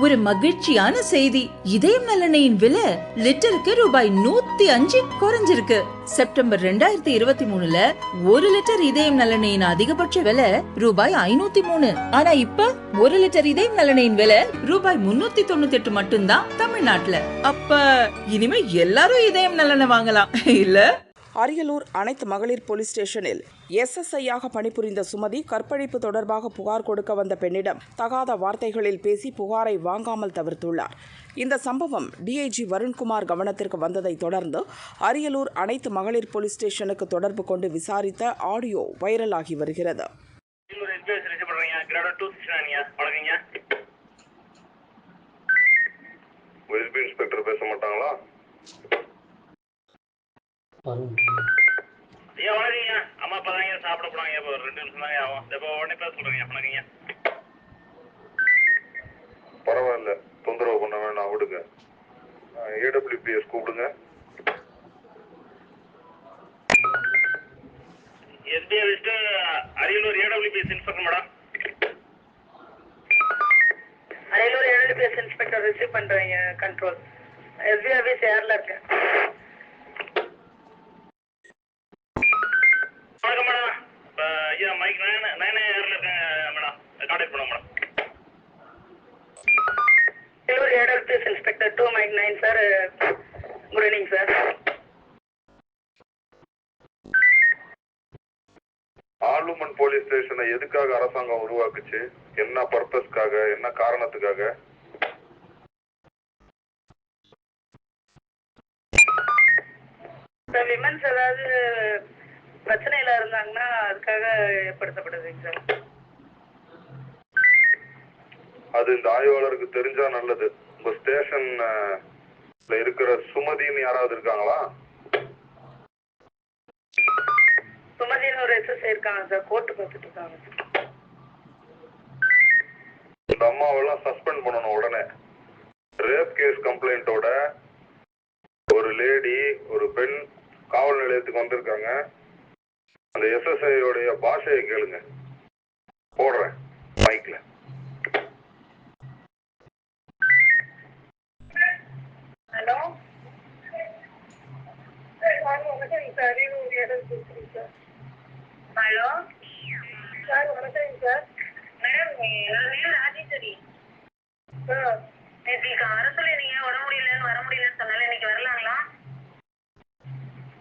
ஒரு மகிழ்ச்சியான செய்தி. இதயம் நல்லெண்ணெயின் விலை லிட்டருக்கு ரூபாய் 105 குறைஞ்சிருக்கு. செப்டம்பர் 2023ல 1 லிட்டர் இதயம் நல்லெண்ணெயின் அதிகபட்ச விலை ரூபாய் 503. ஆனா இப்ப 1 லிட்டர் இதயம் நல்லெண்ணெயின் விலை ரூபாய் 398 மட்டும்தான் தமிழ்நாட்டுல. அப்ப இனிமே எல்லாரும் இதயம் நல்லெண்ணெய் வாங்கலாம் இல்ல? அரியலூர் அனைத்து மகளிர் போலீஸ் ஸ்டேஷனில் SSI-யாக பணிபுரிந்த சுமதி கற்பழிப்பு தொடர்பாக புகார் கொடுக்க வந்த பெண்ணிடம் தகாத வார்த்தைகளில் பேசி புகாரை வாங்காமல் தவிர்த்துள்ளார். இந்த சம்பவம் DIG வருண்குமார் கவனத்திற்கு வந்ததை தொடர்ந்து அரியலூர் அனைத்து மகளிர் போலீஸ் ஸ்டேஷனுக்கு தொடர்பு கொண்டு விசாரித்த ஆடியோ வைரலாகி வருகிறது. பேச மாட்டாங்களா? ஐயா வணக்கங்க. அம்மா அப்பதாங்க சாப்பிட போனாங்க. இப்போ 2 நிமிஷம் தாங்க ஆகும். இப்போ உடனே பேச சொல்றீங்க. வணக்கங்க. பரவாயில்ல, தொந்தரவு பண்ண வேணாம், விடுங்க. AWPS கூப்பிடுங்க. SBI விட்டு Ariyalur AWPS inspector madam. Ariyalur AWPS inspector receive பண்றீங்க கண்ட்ரோல். SBI ஆபீஸ் ஏர்ல இருக்கு. வணக்கம் மேடம். ஐயா மைக் 9 ஏர்ல இருக்கேன் மேடம். கான்டாக்ட் பண்ணுங்க madam. Ariyalur AWPS inspector 2 mike 9 sir. Good evening sir. ஆலுமன் போலீஸ் ஸ்டேஷனை எதுக்காக அரசாங்கம் உருவாக்குச்சு? என்ன பர்பஸ்க்காக, என்ன காரணத்துக்காக? விமன்ஸ் ஏதாவது பிரச்சனையில இருந்தாங்கன்னா அதுக்காக ஏற்படுத்தப்படுதுங்க சார். அது இந்த ஆய்வாளருக்கு தெரிஞ்சா நல்லது. உங்க ஸ்டேஷன்ல இருக்கிற சுமதின்னு யாராவது இருக்காங்களா? சுமதினு ஒரு SSI இருக்காங்க சார். கோர்ட்டு பார்த்துட்டு இருக்காங்க சார். இந்த அம்மாவெல்லாம் சஸ்பெண்ட் பண்ணணும் உடனே. ரேப் கேஸ் கம்ப்ளைண்டோட ஒரு லேடி, ஒரு பெண் காவல் நிலையத்துக்கு வந்திருக்காங்க. அந்த SSI-யோடைய பாஷையை கேளுங்க. போடுறேன் மைக்ல. ஹலோ வணக்கம் சார். ஹலோ சார் வணக்கம் சார். மேடம் என்னோட ராஜேஸ்வரி. நேற்று அரசுல நீங்க உடம்பு முடியலன்னு வர முடியலன்னு சொன்னால இன்னைக்கு வரலாங்களா?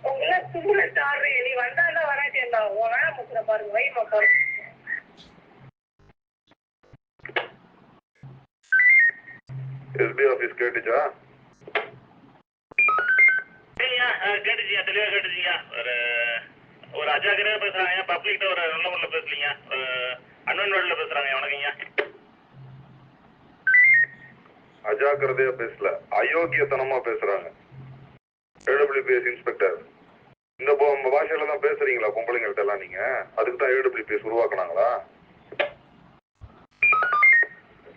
உங்களை சும்மா ஆடுறீ. நீ வந்தாண்டா வராட்டேண்டா உன் வேலை முக்கிற பாருங்க. வை மக்கள் SB ஆபீஸ் கேட்டுச்சா? கேட்டுச்சியா? தெளிவா கேட்டுச்சியா? ஒரு அஜாக்கிரதையா பேசுறாங்க. பப்ளிக்ட ஒரு நல்ல முறையில் பேசலீங்க. அன்வன்வர்ல பேசுறாங்க. வணக்கங்க. அஜாக்கிரதையா பேசல, அயோக்கியத்தனமா பேசுறாங்க. AWPS இன்ஸ்பெக்டர் இந்த பாஷையில தான் பேசுறீங்களா பொம்பளைங்கள்ட்ட எல்லாம்? நீங்க அதுக்கு தான் AWPS உருவாக்குனாங்களா?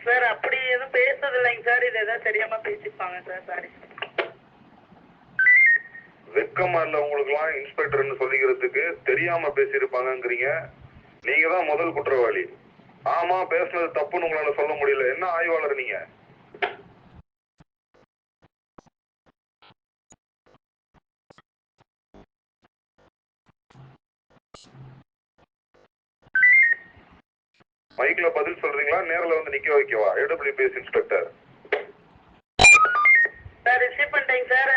சார் அப்படி எதுவும் பேசுறது இல்லைங்க சார். இது ஏதாவது தெரியாம பேசிப்பாங்க சார். சாரி. வெக்கமா இல்ல உங்களுக்கு எல்லாம் இன்ஸ்பெக்டர்னு சொல்லிக்கிறதுக்கு? தெரியாம பேசியிருப்பாங்கங்கிறீங்க. நீங்க தான் முதல் குற்றவாளி. ஆமா, பேசுனது தப்புன்னு உங்களால சொல்ல முடியல. என்ன ஆய்வாளர் நீங்க? மைக்ல பதில் சொல்றீங்களா? நேர்ல வந்து நிக்க வைக்கவா? AWPS இன்ஸ்பெக்டர் சார் ரிசீவ் பண்ணிட்டேங்க சார்.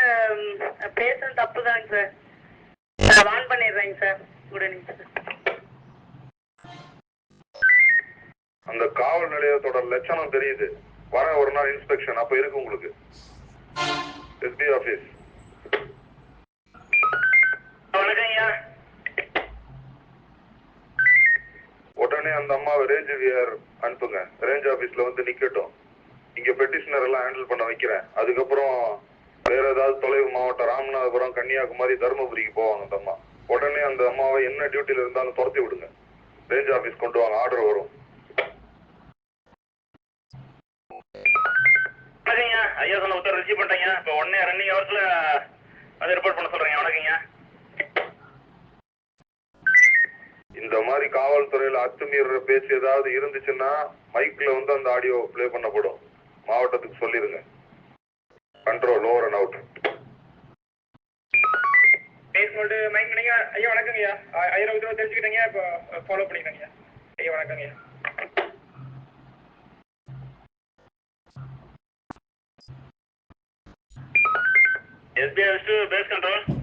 பேசுறது தப்பு தாங்க சார். நான் வான் பண்ணிடுறேங்க சார். Good evening sir. அந்த காவல் நிலையத்தோட லட்சணம் தெரியுது. வர ஒரு நாள் இன்ஸ்பெக்ஷன் அப்ப இருக்கு உங்களுக்கு. SB office. வணக்கம்யா. உடனே அந்த அம்மாவை ரேஞ்ச் வியர் அனுப்புங்க. ரேஞ்ச் ஆபீஸ்ல வந்து நிக்கட்டும். இங்க பெட்டிஷனர் எல்லாம் ஹேண்டில் பண்ண வைக்கிறேன். அதுக்கப்புறம் வேற ஏதாவது தொலைவு மாவட்டம், ராமநாதபுரம், கன்னியாகுமரி, தருமபுரிக்கு போவாங்க அந்த அம்மா. உடனே அந்த அம்மாவை என்ன டியூட்டில இருந்தாலும் துரத்தி விடுங்க. ரேஞ்ச் ஆபீஸ் கொண்டு வாங்க, ஆர்டர் வரும். ஐயா சொன்ன உத்தரவு ரிசீவ் பண்ணிட்டேங்க. இப்போ உடனே ரன்னிங் ஹவர்ஸ்ல அதை ரிப்போர்ட் பண்ண சொல்றேங்க. வணக்கங்க. இந்த மாதிரி காவல்துறையில அத்துமீற பேச்சு ஏதாவது இருந்துச்சுன்னா மைக்ல வந்து அந்த ஆடியோ பிளே பண்ணப்படும். மாவட்டத்துக்கு சொல்லிருங்க. Control over and out. பேசும்போது மைண்ட் பண்ணீங்க. ஐயா வணக்கங்கய்யா. 1000 ரூபா தெரிஞ்சுக்கிட்டீங்க. இப்போ ஃபாலோ பண்ணிக்கிறேங்க. ஐயா வணக்கங்கய்யா. SBI to base control.